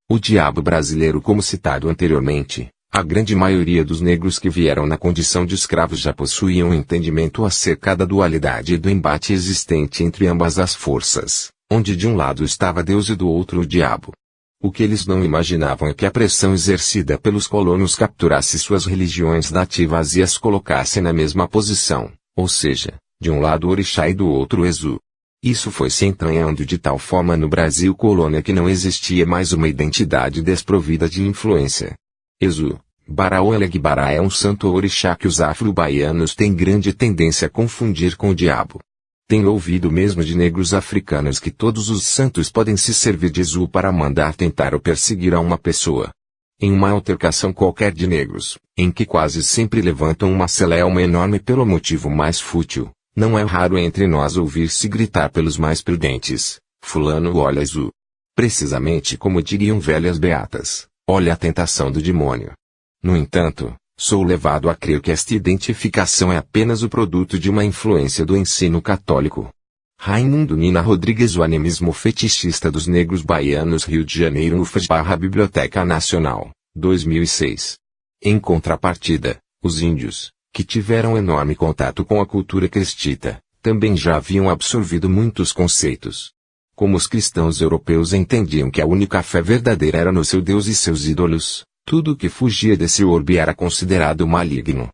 O diabo brasileiro, como citado anteriormente, a grande maioria dos negros que vieram na condição de escravos já possuíam um entendimento acerca da dualidade e do embate existente entre ambas as forças, onde de um lado estava Deus e do outro o diabo. O que eles não imaginavam é que a pressão exercida pelos colonos capturasse suas religiões nativas e as colocasse na mesma posição, ou seja, de um lado Orixá e do outro Exu. Isso foi se entranhando de tal forma no Brasil colônia que não existia mais uma identidade desprovida de influência. Exu, Bará ou Elegbará é um santo orixá que os afro-baianos têm grande tendência a confundir com o diabo. Tenho ouvido mesmo de negros africanos que todos os santos podem se servir de Exu para mandar tentar ou perseguir a uma pessoa. Em uma altercação qualquer de negros, em que quase sempre levantam uma celeuma enorme pelo motivo mais fútil, não é raro entre nós ouvir-se gritar pelos mais prudentes: fulano olha Exu. Precisamente como diriam velhas beatas, olha a tentação do demônio. No entanto, sou levado a crer que esta identificação é apenas o produto de uma influência do ensino católico. Raimundo Nina Rodrigues, o animismo fetichista dos negros baianos, Rio de Janeiro, UFAS/Biblioteca Nacional, 2006. Em contrapartida, os índios, que tiveram enorme contato com a cultura cristita, também já haviam absorvido muitos conceitos. Como os cristãos europeus entendiam que a única fé verdadeira era no seu Deus e seus ídolos, tudo que fugia desse orbe era considerado maligno.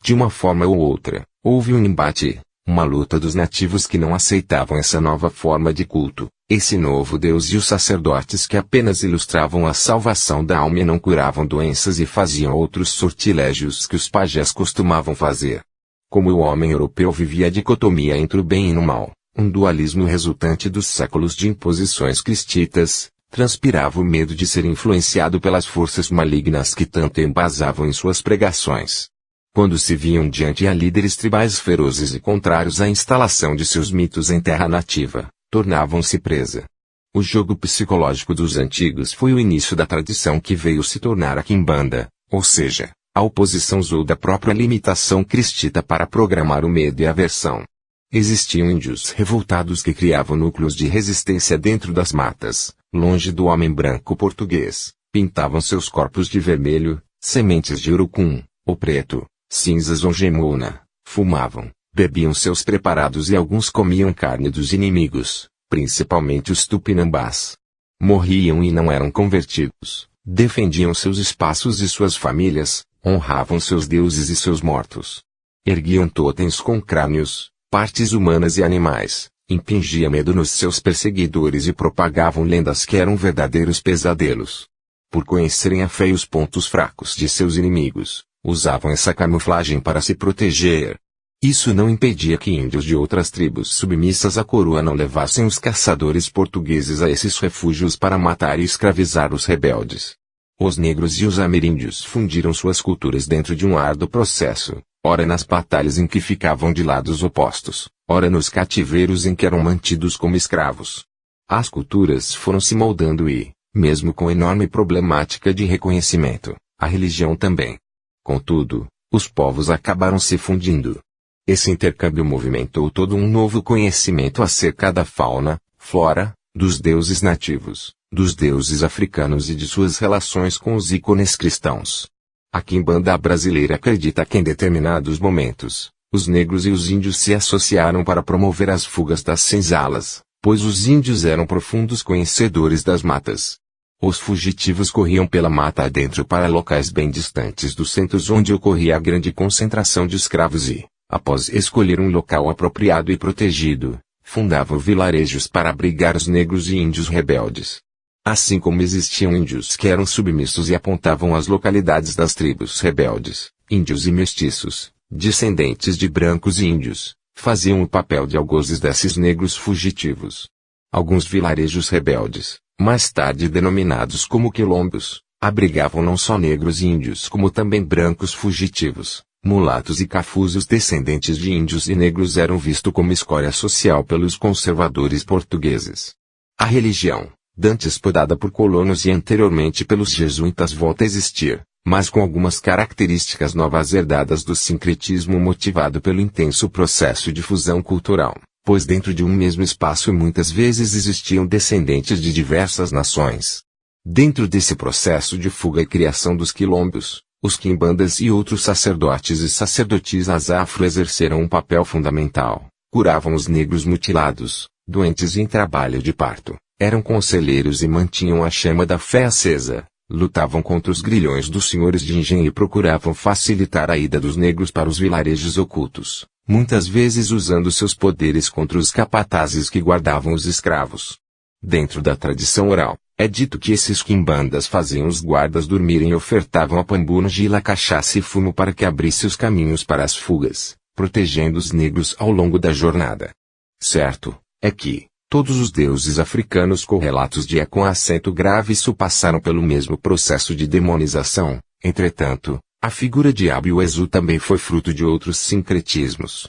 De uma forma ou outra, houve um embate, uma luta dos nativos que não aceitavam essa nova forma de culto, esse novo Deus, e os sacerdotes que apenas ilustravam a salvação da alma e não curavam doenças e faziam outros sortilégios que os pajés costumavam fazer. Como o homem europeu vivia a dicotomia entre o bem e o mal, um dualismo resultante dos séculos de imposições cristitas, transpirava o medo de ser influenciado pelas forças malignas que tanto embasavam em suas pregações. Quando se viam diante a líderes tribais ferozes e contrários à instalação de seus mitos em terra nativa, tornavam-se presa. O jogo psicológico dos antigos foi o início da tradição que veio se tornar a quimbanda, ou seja, a oposição usou da própria limitação cristita para programar o medo e a aversão. Existiam índios revoltados que criavam núcleos de resistência dentro das matas, longe do homem branco português, pintavam seus corpos de vermelho, sementes de urucum, ou preto, cinzas ou gemuna, fumavam, bebiam seus preparados e alguns comiam carne dos inimigos, principalmente os tupinambás. Morriam e não eram convertidos, defendiam seus espaços e suas famílias, honravam seus deuses e seus mortos. Erguiam totens com crânios, partes humanas e animais, impingiam medo nos seus perseguidores e propagavam lendas que eram verdadeiros pesadelos. Por conhecerem a fé e os pontos fracos de seus inimigos, usavam essa camuflagem para se proteger. Isso não impedia que índios de outras tribos submissas à coroa não levassem os caçadores portugueses a esses refúgios para matar e escravizar os rebeldes. Os negros e os ameríndios fundiram suas culturas dentro de um árduo processo, ora nas batalhas em que ficavam de lados opostos, ora nos cativeiros em que eram mantidos como escravos. As culturas foram se moldando e, mesmo com enorme problemática de reconhecimento, a religião também. Contudo, os povos acabaram se fundindo. Esse intercâmbio movimentou todo um novo conhecimento acerca da fauna, flora, dos deuses nativos, dos deuses africanos e de suas relações com os ícones cristãos. A quimbanda brasileira acredita que em determinados momentos, os negros e os índios se associaram para promover as fugas das senzalas, pois os índios eram profundos conhecedores das matas. Os fugitivos corriam pela mata adentro para locais bem distantes dos centros onde ocorria a grande concentração de escravos e, após escolher um local apropriado e protegido, fundavam vilarejos para abrigar os negros e índios rebeldes. Assim como existiam índios que eram submissos e apontavam as localidades das tribos rebeldes, índios e mestiços, descendentes de brancos e índios, faziam o papel de algozes desses negros fugitivos. Alguns vilarejos rebeldes, mais tarde denominados como quilombos, abrigavam não só negros e índios como também brancos fugitivos, mulatos e cafus. Os descendentes de índios e negros eram vistos como escória social pelos conservadores portugueses. A religião, dantes podada por colonos e anteriormente pelos jesuítas, volta a existir, mas com algumas características novas herdadas do sincretismo motivado pelo intenso processo de fusão cultural, pois dentro de um mesmo espaço muitas vezes existiam descendentes de diversas nações. Dentro desse processo de fuga e criação dos quilombos, os quimbandas e outros sacerdotes e sacerdotisas afro exerceram um papel fundamental. Curavam os negros mutilados, doentes e em trabalho de parto, eram conselheiros e mantinham a chama da fé acesa, lutavam contra os grilhões dos senhores de engenho e procuravam facilitar a ida dos negros para os vilarejos ocultos, muitas vezes usando seus poderes contra os capatazes que guardavam os escravos. Dentro da tradição oral, é dito que esses quimbandas faziam os guardas dormirem e ofertavam a Pambuno Gila cachaça e fumo para que abrisse os caminhos para as fugas, protegendo os negros ao longo da jornada. Certo é que todos os deuses africanos correlatos de E com acento grave Su passaram pelo mesmo processo de demonização. Entretanto, a figura de Abiu Ezu também foi fruto de outros sincretismos.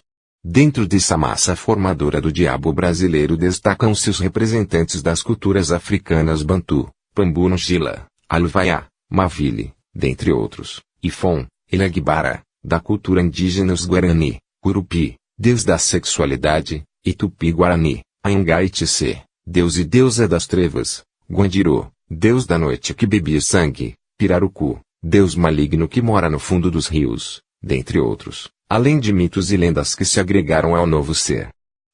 Dentro dessa massa formadora do diabo brasileiro destacam-se os representantes das culturas africanas Bantu, Pambuno Gila, Aluvaiá, Mavile, dentre outros, Ifon, Elegbara, da cultura indígena os Guarani, Curupi, deus da sexualidade, e Tupi-Guarani, Anhangá etc., deus e deusa das trevas, Guandirô, deus da noite que bebia sangue, Pirarucu, deus maligno que mora no fundo dos rios, dentre outros, além de mitos e lendas que se agregaram ao novo ser.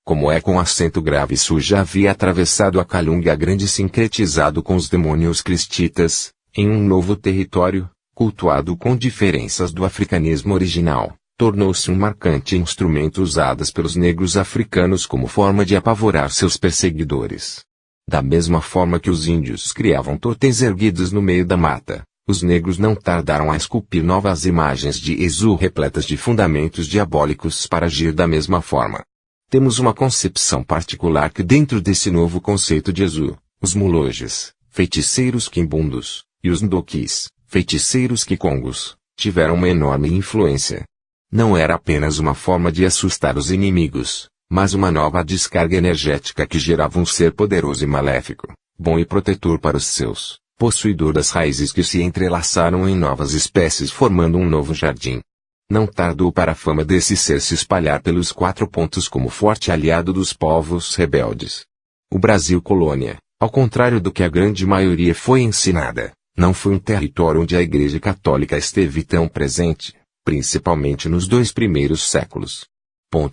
Como é com acento grave Su já havia atravessado a Calunga Grande sincretizado com os demônios cristitas, em um novo território, cultuado com diferenças do africanismo original, tornou-se um marcante instrumento usado pelos negros africanos como forma de apavorar seus perseguidores. Da mesma forma que os índios criavam totens erguidos no meio da mata, os negros não tardaram a esculpir novas imagens de Ezu repletas de fundamentos diabólicos para agir da mesma forma. Temos uma concepção particular que dentro desse novo conceito de Ezu, os mulojes, feiticeiros quimbundos, e os ndoquis, feiticeiros quicongos, tiveram uma enorme influência. Não era apenas uma forma de assustar os inimigos, mas uma nova descarga energética que gerava um ser poderoso e maléfico, bom e protetor para os seus, possuidor das raízes que se entrelaçaram em novas espécies formando um novo jardim. Não tardou para a fama desse ser se espalhar pelos 4 pontos como forte aliado dos povos rebeldes. O Brasil colônia, ao contrário do que a grande maioria foi ensinada, não foi um território onde a Igreja Católica esteve tão presente, principalmente nos 2 primeiros séculos.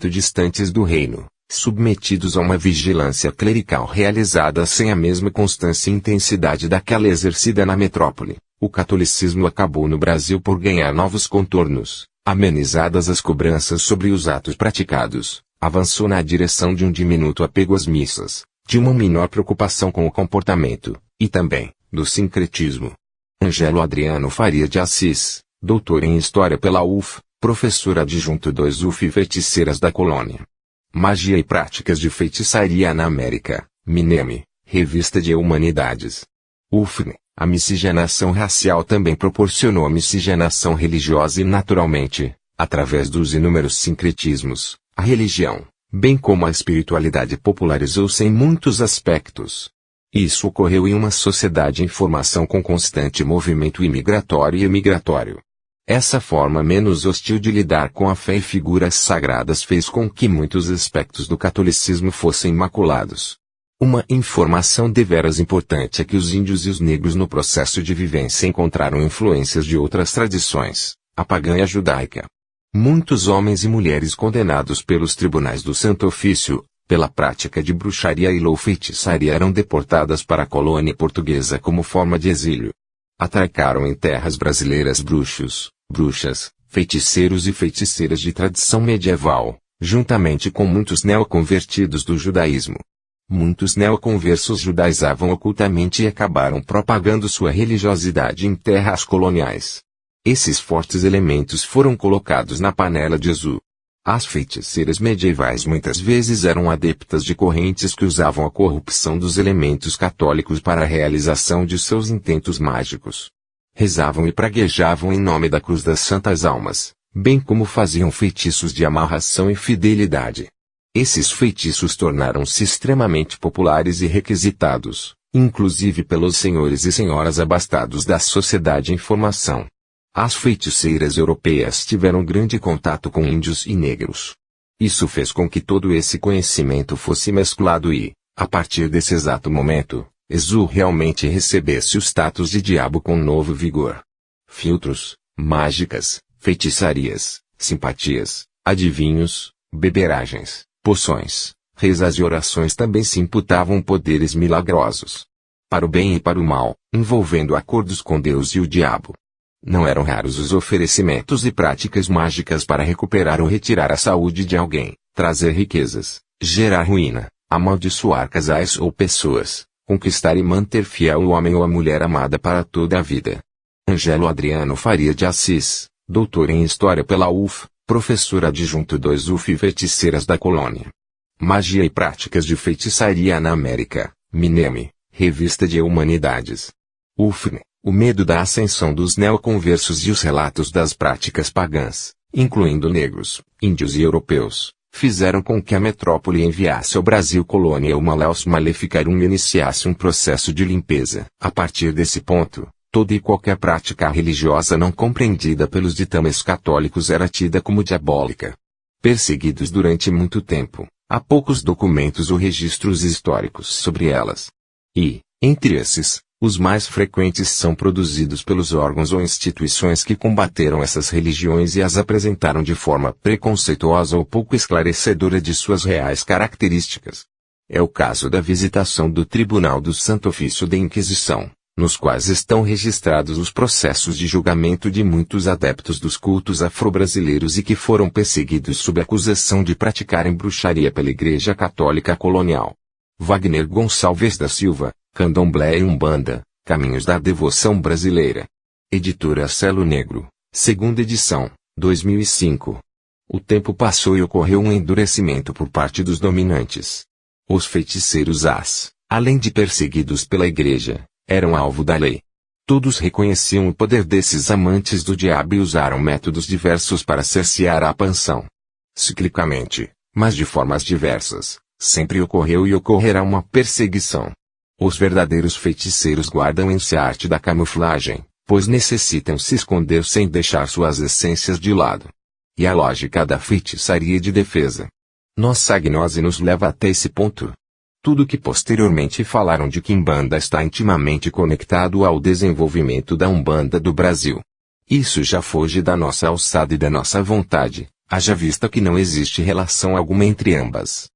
Distantes do reino, submetidos a uma vigilância clerical realizada sem a mesma constância e intensidade daquela exercida na metrópole, o catolicismo acabou no Brasil por ganhar novos contornos, amenizadas as cobranças sobre os atos praticados, avançou na direção de um diminuto apego às missas, de uma menor preocupação com o comportamento, e também, do sincretismo. Ângelo Adriano Faria de Assis, doutor em História pela UF, professor adjunto dos UF e feiticeiras da colônia. Magia e Práticas de Feitiçaria na América, Minemi, Revista de Humanidades. UFM, a miscigenação racial também proporcionou a miscigenação religiosa e naturalmente, através dos inúmeros sincretismos, a religião, bem como a espiritualidade popularizou-se em muitos aspectos. Isso ocorreu em uma sociedade em formação com constante movimento imigratório e emigratório. Essa forma menos hostil de lidar com a fé e figuras sagradas fez com que muitos aspectos do catolicismo fossem maculados. Uma informação deveras importante é que os índios e os negros no processo de vivência encontraram influências de outras tradições, a pagã e a judaica. Muitos homens e mulheres condenados pelos tribunais do Santo Ofício, pela prática de bruxaria e feitiçaria eram deportadas para a colônia portuguesa como forma de exílio. Atracaram em terras brasileiras bruxos, bruxas, feiticeiros e feiticeiras de tradição medieval, juntamente com muitos neoconvertidos do judaísmo. Muitos neoconversos judaizavam ocultamente e acabaram propagando sua religiosidade em terras coloniais. Esses fortes elementos foram colocados na panela de Ezu. As feiticeiras medievais muitas vezes eram adeptas de correntes que usavam a corrupção dos elementos católicos para a realização de seus intentos mágicos. Rezavam e praguejavam em nome da Cruz das Santas Almas, bem como faziam feitiços de amarração e fidelidade. Esses feitiços tornaram-se extremamente populares e requisitados, inclusive pelos senhores e senhoras abastados da sociedade em formação. As feiticeiras europeias tiveram grande contato com índios e negros. Isso fez com que todo esse conhecimento fosse mesclado e, a partir desse exato momento, Exu realmente recebesse o status de diabo com novo vigor. Filtros, mágicas, feitiçarias, simpatias, adivinhos, beberagens, poções, rezas e orações também se imputavam poderes milagrosos. Para o bem e para o mal, envolvendo acordos com Deus e o diabo. Não eram raros os oferecimentos e práticas mágicas para recuperar ou retirar a saúde de alguém, trazer riquezas, gerar ruína, amaldiçoar casais ou pessoas, conquistar e manter fiel o homem ou a mulher amada para toda a vida. Ângelo Adriano Faria de Assis, doutor em História pela UF, professor adjunto 2 UF e feiticeiras da colônia. Magia e práticas de feitiçaria na América, Minemi, Revista de Humanidades. UFN, o medo da ascensão dos neoconversos e os relatos das práticas pagãs, incluindo negros, índios e europeus, fizeram com que a metrópole enviasse ao Brasil colônia uma Leus Maleficarum e iniciasse um processo de limpeza. A partir desse ponto, toda e qualquer prática religiosa não compreendida pelos ditames católicos era tida como diabólica. Perseguidos durante muito tempo, há poucos documentos ou registros históricos sobre elas. E, entre esses, os mais frequentes são produzidos pelos órgãos ou instituições que combateram essas religiões e as apresentaram de forma preconceituosa ou pouco esclarecedora de suas reais características. É o caso da visitação do Tribunal do Santo Ofício da Inquisição, nos quais estão registrados os processos de julgamento de muitos adeptos dos cultos afro-brasileiros e que foram perseguidos sob acusação de praticarem bruxaria pela Igreja Católica Colonial. Wagner Gonçalves da Silva, Candomblé e Umbanda, Caminhos da Devoção Brasileira. Editora Selo Negro, segunda edição, 2005. O tempo passou e ocorreu um endurecimento por parte dos dominantes. Os feiticeiros além de perseguidos pela Igreja, eram alvo da lei. Todos reconheciam o poder desses amantes do diabo e usaram métodos diversos para cercear a apansão. Ciclicamente, mas de formas diversas, sempre ocorreu e ocorrerá uma perseguição. Os verdadeiros feiticeiros guardam em si a arte da camuflagem, pois necessitam se esconder sem deixar suas essências de lado. E a lógica da feitiçaria de defesa. Nossa gnose nos leva até esse ponto. Tudo que posteriormente falaram de Quimbanda está intimamente conectado ao desenvolvimento da Umbanda do Brasil. Isso já foge da nossa alçada e da nossa vontade, haja vista que não existe relação alguma entre ambas.